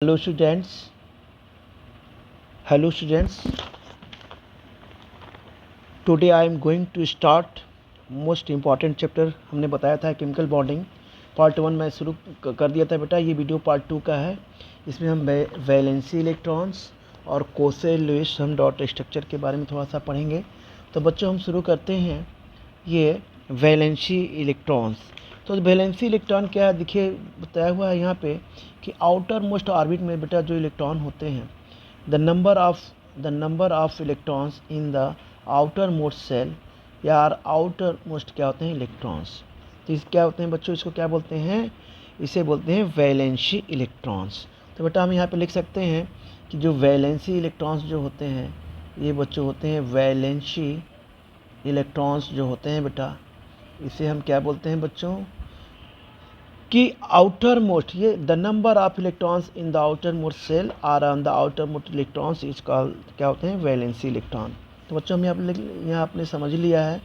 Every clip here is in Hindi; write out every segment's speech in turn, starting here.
Hello students, today I am going to start most important chapter. हमने बताया था केमिकल बॉन्डिंग पार्ट 1 मैं शुरू कर दिया था बेटा। ये वीडियो पार्ट 2 का है। इसमें हम वैलेंसी इलेक्ट्रॉन्स और कोसे-लुईस हम डॉट स्ट्रक्चर के बारे में थोड़ा सा पढ़ेंगे। तो बच्चों हम शुरू करते हैं ये वैलेंसी इलेक्ट्रॉन्स। तो वैलेंसी इलेक्ट्रॉन क्या है, देखिए बताया हुआ है यहाँ पे कि आउटर मोस्ट ऑर्बिट में बेटा जो इलेक्ट्रॉन होते हैं, the number of electrons in the outermost shell या आउटर मोस्ट क्या होते हैं इलेक्ट्रॉन्स। तो इस क्या होते हैं बच्चों, इसको क्या बोलते हैं, इसे बोलते हैं वैलेंसी इलेक्ट्रॉन्स। तो बेटा हम यहाँ पे लिख सकते हैं कि जो वैलेंसी इलेक्ट्रॉन्स जो होते हैं ये बच्चों होते हैं वैलेंसी इलेक्ट्रॉन्स जो होते हैं बेटा, इसे हम क्या बोलते हैं बच्चों कि आउटर मोस्ट, ये the number of electrons in the outermost shell are on the outermost electrons is called क्या होते हैं वैलेंसी इलेक्ट्रॉन। तो बच्चों हम यहाँ आपने समझ लिया है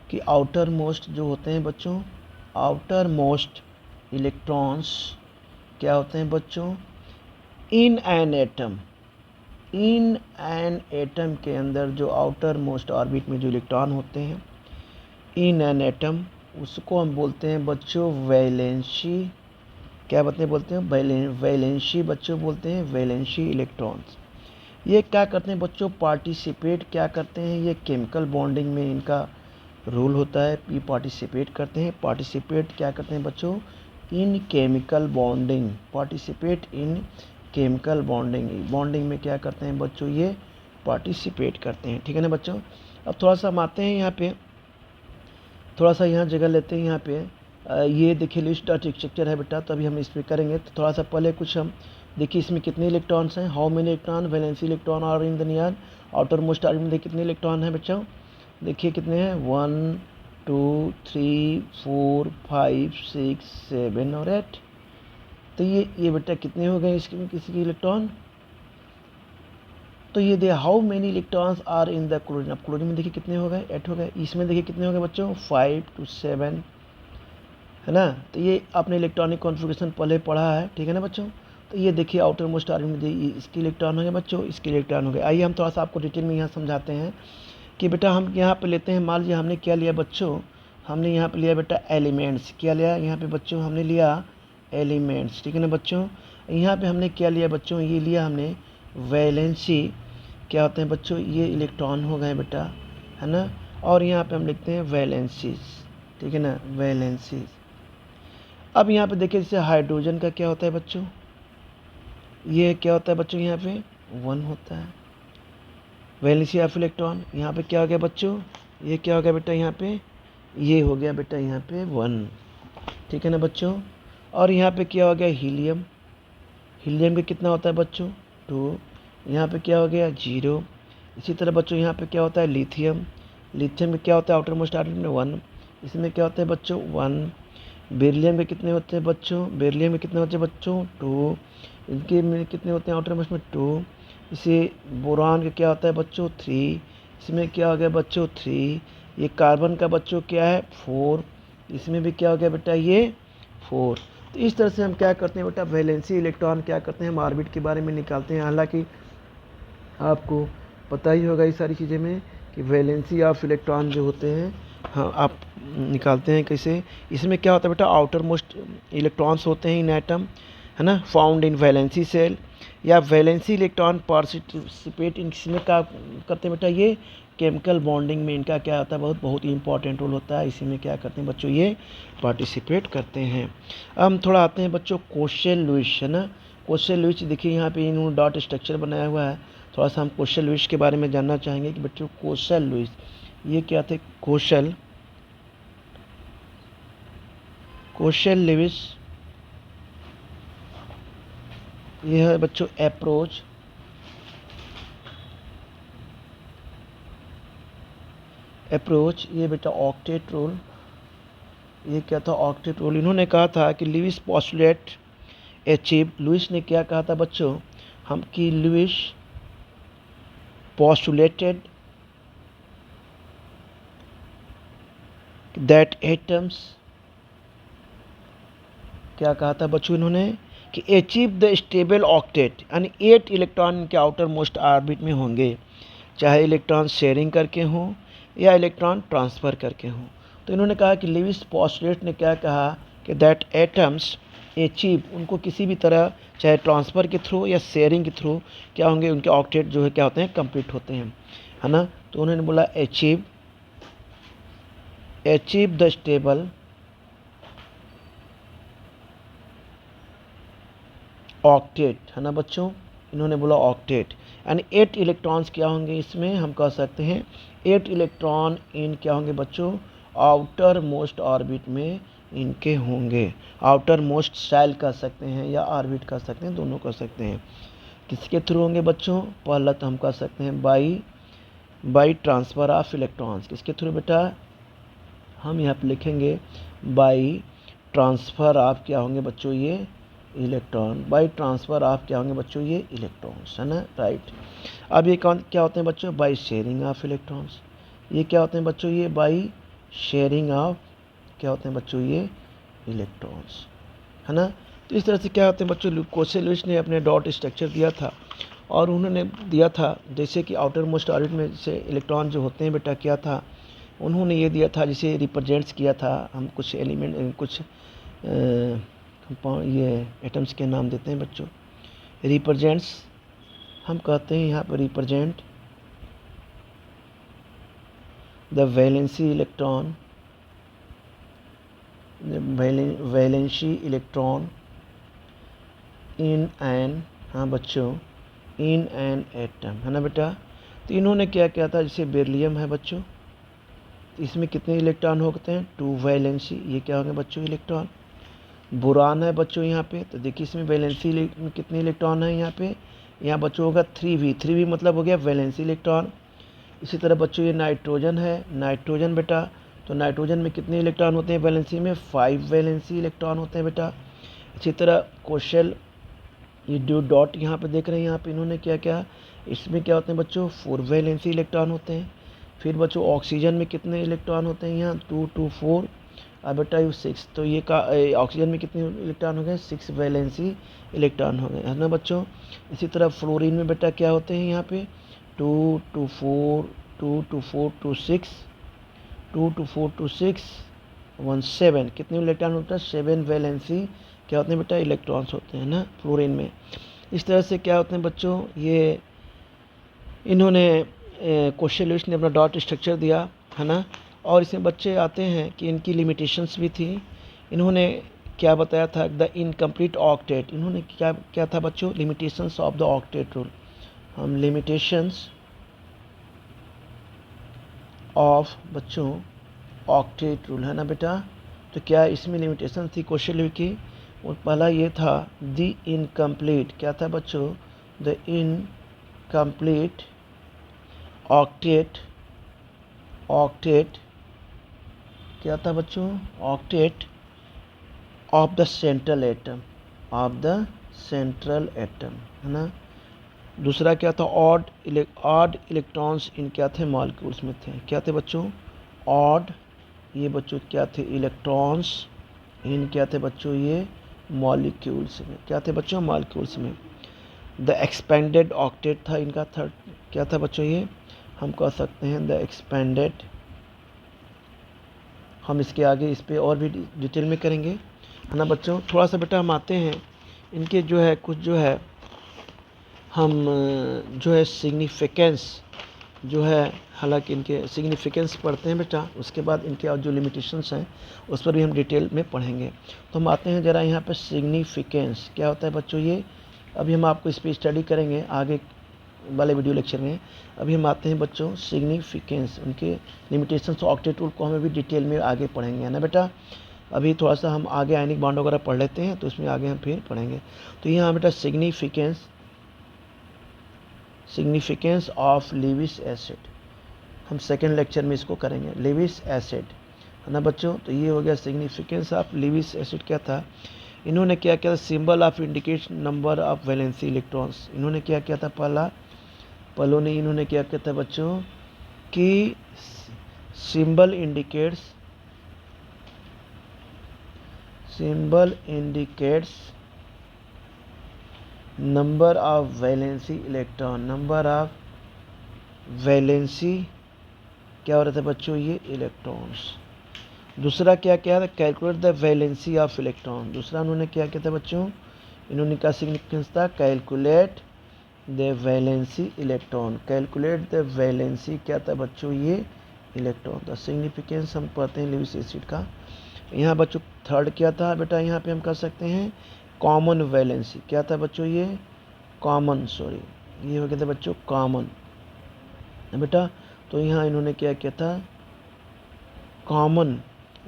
कि आउटर मोस्ट जो होते हैं बच्चों, आउटर मोस्ट इलेक्ट्रॉन्स क्या होते हैं बच्चों इन एन एटम के अंदर जो आउटर मोस्ट ऑर्बिट में जो इलेक्ट्रॉन होते हैं इन एन एटम, उसको हम बोलते हैं बच्चों वैलेंसी, क्या बोलते हैं वैलेंसी बच्चों बोलते हैं वैलेंसी इलेक्ट्रॉन्स। ये क्या करते हैं बच्चों, पार्टिसिपेट क्या करते हैं, ये केमिकल बॉन्डिंग में इनका रोल होता है। ये पार्टिसिपेट करते हैं, पार्टिसिपेट क्या करते हैं बच्चों इन chemical bonding, participate in chemical bonding में क्या करते हैं बच्चों, ये पार्टिसिपेट करते हैं। ठीक है ना बच्चों। अब थोड़ा सा हम आते हैं यहाँ पे, थोड़ा सा यहाँ जगह लेते हैं। यहाँ पे ये देखिए लिस्ट डॉट स्ट्रक्चर है बेटा, तो अभी हम इस पर करेंगे। तो थोड़ा सा पहले कुछ हम देखिए इसमें कितने इलेक्ट्रॉन्स हैं, how many electron valency electron और in the near outermost orbit में कितने इलेक्ट्रॉन हैं बच्चों, देखिए कितने हैं 1 2 3 4 5 6 7 और 8। तो ये बेटा कितने हो गए इसके में किसी के इलेक्ट्रॉन। तो ये they how many electrons are in the chlorine. अब क्लोरीन में देखिए कितने हो गए 8 हो गए। इसमें देखिए कितने हो गए बच्चों 5 to 7 है ना। तो ये आपने इलेक्ट्रॉनिक कॉन्फ़िगरेशन पहले पढ़ा है, ठीक है ना बच्चों। तो ये देखिए आउटर मोस्ट ऑर्बिट में इसके इलेक्ट्रॉन हो गए बच्चों, इसके इलेक्ट्रॉन हो गए। आइए हम थोड़ा सा आपको डिटेल में यहाँ समझाते हैं कि बेटा हम यहाँ पे लेते हैं, मान लीजिए हमने क्या लिया बच्चों, हमने यहाँ पे लिया बेटा एलिमेंट्स, क्या लिया यहाँ पे बच्चों, हमने लिया एलिमेंट्स, ठीक है ना बच्चों। यहाँ पे हमने क्या लिया बच्चों, ये लिया हमने वैलेंसी, क्या होते हैं बच्चों ये इलेक्ट्रॉन हो गए बेटा, है ना। और यहाँ पे हम लिखते हैं वैलेंसीज, ठीक है ना वैलेंसीज। अब यहाँ पे देखिए जैसे हाइड्रोजन का क्या होता है बच्चों, ये क्या होता है बच्चों यहाँ पे 1 होता है वैलेंसी ऑफ इलेक्ट्रॉन। यहाँ पे क्या हो गया बच्चों, ये क्या हो गया बेटा यहाँ पे, ये हो गया बेटा यहाँ पे 1, ठीक है ना बच्चों। और यहाँ पे क्या हो गया हीलियम, हीलियम का कितना होता है बच्चों 2, यहाँ पे क्या हो गया 0। इसी तरह बच्चों यहाँ पे क्या होता है लिथियम, लिथियम में क्या होता है आउटर मोस्ट ऑर्बिट में 1, इसमें क्या होता है बच्चों 1। बेरिलियम में कितने होते हैं बच्चों, बेरिलियम में कितने होते हैं बच्चों 2, इनके में कितने होते हैं आउटर मोस्ट में 2। इसे बोरान का क्या होता है बच्चों 3, इसमें क्या हो गया बच्चों 3। ये कार्बन का बच्चों क्या है 4, इसमें भी क्या हो गया बेटा ये 4। तो इस तरह से हम क्या करते हैं बेटा वैलेंसी इलेक्ट्रॉन क्या करते हैं हम ऑर्बिट के बारे में निकालते हैं। हालांकि आपको पता ही होगा इस सारी चीज़ें में कि वैलेंसी ऑफ इलेक्ट्रॉन जो होते हैं, हाँ आप निकालते हैं कैसे। इसमें क्या होता है बेटा आउटर मोस्ट इलेक्ट्रॉन्स होते हैं इन एटम, है ना, फाउंड इन वैलेंसी सेल या वैलेंसी इलेक्ट्रॉन पार्टिसिपेट इन, इसमें क्या करते हैं बेटा ये केमिकल बॉन्डिंग में इनका क्या होता है बहुत ही इंपॉर्टेंट रोल होता है। इसी में क्या करते हैं बच्चों ये पार्टिसिपेट करते हैं। अब हम थोड़ा आते हैं बच्चों कोसे-लुईस, है ना। कोसे-लुईस देखिए यहाँ पे इन्होंने डॉट स्ट्रक्चर बनाया हुआ है। थोड़ा सा हम कोसे-लुईस के बारे में जानना चाहेंगे कि बच्चों कोसे-लुईस ये क्या थे, कोसे-लुईस ये है बच्चों अप्रोच, ये बेटा ऑक्टेट रोल, ये क्या था ऑक्टेट रोल। इन्होंने कहा था कि लुईस पोस्टुलेट अचीव, लुईस ने क्या कहा था बच्चों हम कि लुईस postulated that atoms, क्या कहा था बच्चों इन्होंने कि अचीव द स्टेबल ऑक्टेट, यानी 8 इलेक्ट्रॉन के आउटर मोस्ट ऑर्बिट में होंगे, चाहे इलेक्ट्रॉन शेयरिंग करके हों या इलेक्ट्रॉन ट्रांसफ़र करके हों। तो इन्होंने कहा कि लेविस पोस्टुलेट ने क्या कहा कि दैट एटम्स अचीव, उनको किसी भी तरह चाहे ट्रांसफ़र के थ्रू या शेयरिंग के थ्रू क्या होंगे, उनके ऑक्टेट जो है क्या होते हैं, कंप्लीट होते हैं, है ना। तो उन्होंने बोला अचीव द स्टेबल ऑक्टेट, है ना बच्चों। इन्होंने बोला ऑक्टेट, यानी 8 इलेक्ट्रॉन्स क्या होंगे इसमें, हम कह सकते हैं 8 इलेक्ट्रॉन इन क्या होंगे बच्चों, आउटर मोस्ट ऑर्बिट में इनके होंगे। आउटर मोस्ट शेल कह सकते हैं या ऑर्बिट कह सकते हैं, दोनों कह सकते हैं। किसके थ्रू होंगे बच्चों, पहला तो हम कह सकते हैं बाई ट्रांसफ़र ऑफ इलेक्ट्रॉन्स। किसके थ्रू बेटा, हम यहाँ पे लिखेंगे बाई ट्रांसफ़र ऑफ क्या होंगे बच्चों, ये इलेक्ट्रॉन। बाई ट्रांसफ़र ऑफ क्या होंगे बच्चों, ये इलेक्ट्रॉन्स, है ना, राइट। अब ये क्या होते हैं बच्चों, बाई शेयरिंग ऑफ इलेक्ट्रॉन्स। ये क्या होते हैं बच्चों, ये बाई शेयरिंग ऑफ क्या होते हैं बच्चों, ये इलेक्ट्रॉन्स, है ना। तो इस तरह से क्या होते हैं बच्चों, कोर्सेलिस ने अपने डॉट स्ट्रक्चर दिया था और उन्होंने दिया था जैसे कि आउटर मोस्ट ऑर्बिट में जैसे इलेक्ट्रॉन जो होते हैं बेटा, क्या था उन्होंने ये दिया था, जिसे रिप्रेजेंट्स किया था। हम कुछ एलिमेंट कुछ ये एटम्स के नाम देते हैं बच्चों, रिप्रेजेंट्स हम कहते हैं यहाँ पर, represent the valency electron, valency electron in an, हाँ बच्चों, इन एन एटम, है ना बेटा। तो इन्होंने क्या किया था, जैसे बेरिलियम है बच्चों, इसमें कितने इलेक्ट्रॉन होते हैं, 2 वैलेंसी, ये क्या होंगे बच्चों, इलेक्ट्रॉन। बोरान है बच्चों यहाँ पे, तो देखिए इसमें वैलेंसी में कितने इलेक्ट्रॉन है यहाँ पे, यहाँ बच्चों होगा 3v मतलब हो गया वैलेंसी इलेक्ट्रॉन। इसी तरह बच्चों ये नाइट्रोजन है, नाइट्रोजन बेटा, तो नाइट्रोजन में कितने इलेक्ट्रॉन होते हैं वैलेंसी में, 5 वैलेंसी इलेक्ट्रॉन होते हैं बेटा। इसी तरह क्वेश्चन ये जो डॉट यहाँ पे देख रहे हैं, यहाँ पे इन्होंने क्या क्या, इसमें क्या होते हैं बच्चों, 4 वैलेंसी इलेक्ट्रॉन होते हैं। फिर बच्चों ऑक्सीजन में कितने इलेक्ट्रॉन होते हैं, यहाँ 2 2 4, अब बेटा ये 6, तो ये का ऑक्सीजन में कितने इलेक्ट्रॉन हो गए, 6 वैलेंसी इलेक्ट्रॉन हो गए, है ना बच्चों। इसी तरह फ्लोरीन में बेटा क्या होते हैं यहाँ पे, 2 2 4 2 2 4 2 6 2 2 4 2 6 1 7, कितने इलेक्ट्रॉन होता है, 7 वैलेंसी क्या होते हैं बेटा, इलेक्ट्रॉन्स होते हैं ना फ्लोरीन में। इस तरह से क्या होते हैं बच्चों, ये इन्होंने कोर्सेलिस ने अपना डॉट स्ट्रक्चर दिया, है ना। और इसमें बच्चे आते हैं कि इनकी लिमिटेशंस भी थी। इन्होंने क्या बताया था, द इनकम्प्लीट ऑक्टेट, इन्होंने क्या क्या था बच्चों, limitations of the octet rule. हम लिमिटेशंस ऑफ बच्चों ऑक्टेट रूल, है ना बेटा। तो क्या इसमें लिमिटेशन थी क्वेश्चन की, और पहला ये था द इनकम्प्लीट, क्या था बच्चों, द इनकम्प्लीट ऑक्टेट क्या था बच्चों, octet of the central atom, है ना। दूसरा क्या था, ऑड इलेक्ट्रॉन्स इन क्या थे, मॉलिक्यूल्स में थे, क्या थे बच्चों, ऑड, ये बच्चों क्या थे, इलेक्ट्रॉन्स इन क्या थे बच्चों, ये मॉलिक्यूल्स में, क्या थे बच्चों, मॉलिक्यूल्स में। द एक्सपेंडेड ऑक्टेट था इनका थर्ड, क्या था बच्चों, ये हम कह सकते हैं द एक्सपेंडेड। हम इसके आगे इस पर और भी डिटेल में करेंगे, है ना बच्चों। थोड़ा सा बेटा हम आते हैं इनके जो है कुछ जो है हम जो है सिग्निफिकेंस जो है, हालांकि इनके सिग्निफिकेंस पढ़ते हैं बेटा, उसके बाद इनके और जो लिमिटेशंस हैं उस पर भी हम डिटेल में पढ़ेंगे। तो हम आते हैं ज़रा यहाँ पर सिग्निफिकेंस क्या होता है बच्चों, ये अभी हम आपको इस पर स्टडी करेंगे आगे वाले वीडियो लेक्चर में। अभी हम आते हैं बच्चों सिग्निफिकेंस, उनके लिमिटेशंस ऑक्टेट रूल को हमें भी डिटेल में आगे पढ़ेंगे, है ना बेटा। अभी थोड़ा सा हम आगे आयनिक बॉन्ड वगैरह पढ़ लेते हैं, तो उसमें आगे हम फिर पढ़ेंगे। तो यहाँ बेटा सिग्निफिकेंस ऑफ लेविस एसिड, हम सेकेंड लेक्चर में इसको करेंगे, लेविस एसिड, है ना बच्चों। तो ये हो गया सिग्निफिकेंस ऑफ लेविस एसिड, क्या था, इन्होंने क्या किया था, symbol of indicate number of valency electrons, इन्होंने क्या किया था, पहलों ने इन्होंने क्या किया था बच्चों, कि symbol indicates number of valency electron, number of valency क्या हो रहा था बच्चों, ये इलेक्ट्रॉन्स। दूसरा क्या क्या था, calculate the valency of electron. दूसरा उन्होंने क्या किया था बच्चों, इन्होंने क्या सिग्निफिकेंस था, calculate the valency electron. Calculate the valency क्या था बच्चों, ये इलेक्ट्रॉन था। सिग्निफिकेंस हम पढ़ते हैं लेविस एसिड का। यहाँ बच्चों थर्ड क्या था बेटा, यहाँ पे हम कर सकते हैं कॉमन वैलेंसी। क्या था बच्चों, ये कॉमन, सॉरी ये हो गया था बच्चों कॉमन बेटा। तो यहाँ इन्होंने क्या किया था, common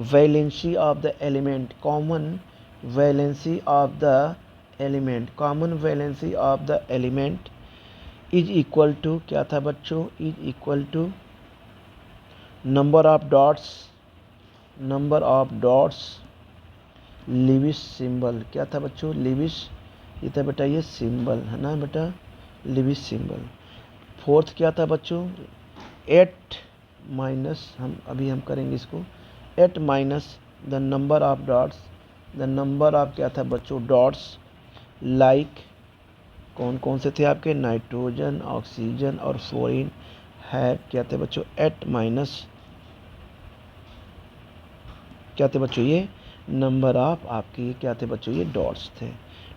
valency of the element, common valency of the element, common valency of the element is equal to क्या था बच्चों, is equal to number of dots, number of dots Lewis symbol. क्या था बच्चों, लिविस, ये था बेटा ये सिंबल है ना बेटा, लिविस सिंबल। फोर्थ क्या था बच्चों, 8 माइनस, हम करेंगे इसको 8 minus the number of dots, the number of क्या था बच्चों डॉट्स, लाइक कौन कौन से थे आपके, नाइट्रोजन, ऑक्सीजन और फ्लोरीन है। क्या थे बच्चों 8 माइनस क्या थे बच्चों, ये नंबर ऑफ आपके ये क्या थे बच्चों, ये डॉट्स थे।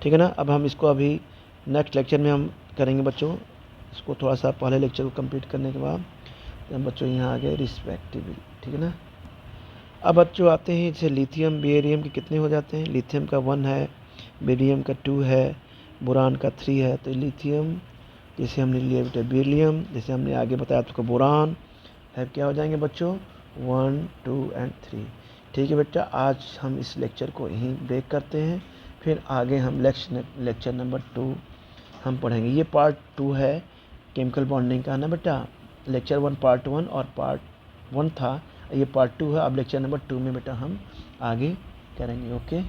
ठीक है ना। अब हम इसको अभी नेक्स्ट लेक्चर में हम करेंगे बच्चों, इसको थोड़ा सा पहले लेक्चर को कंप्लीट करने के बाद हम बच्चों यहाँ आ गए रिस्पेक्टिवली। ठीक है ना। अब बच्चों आते हैं जैसे लिथियम बेरियम के कितने हो जाते हैं, लिथियम का 1 है, बेरियम का 2 है, बोरान का 3 है। तो लिथियम जैसे हमने लिया बेटा बेरिलियम, जैसे हमने आगे बताया आपको बोरान है, क्या हो जाएंगे बच्चों 1, 2 एंड 3। ठीक है बेटा, आज हम इस लेक्चर को यहीं ब्रेक करते हैं, फिर आगे हम लेक्चर नंबर 2 हम पढ़ेंगे। ये पार्ट 2 है केमिकल बॉन्डिंग का ना बेटा। लेक्चर 1 पार्ट 1 और पार्ट 1 था, ये पार्ट 2 है। अब लेक्चर नंबर 2 में बेटा हम आगे करेंगे। ओके।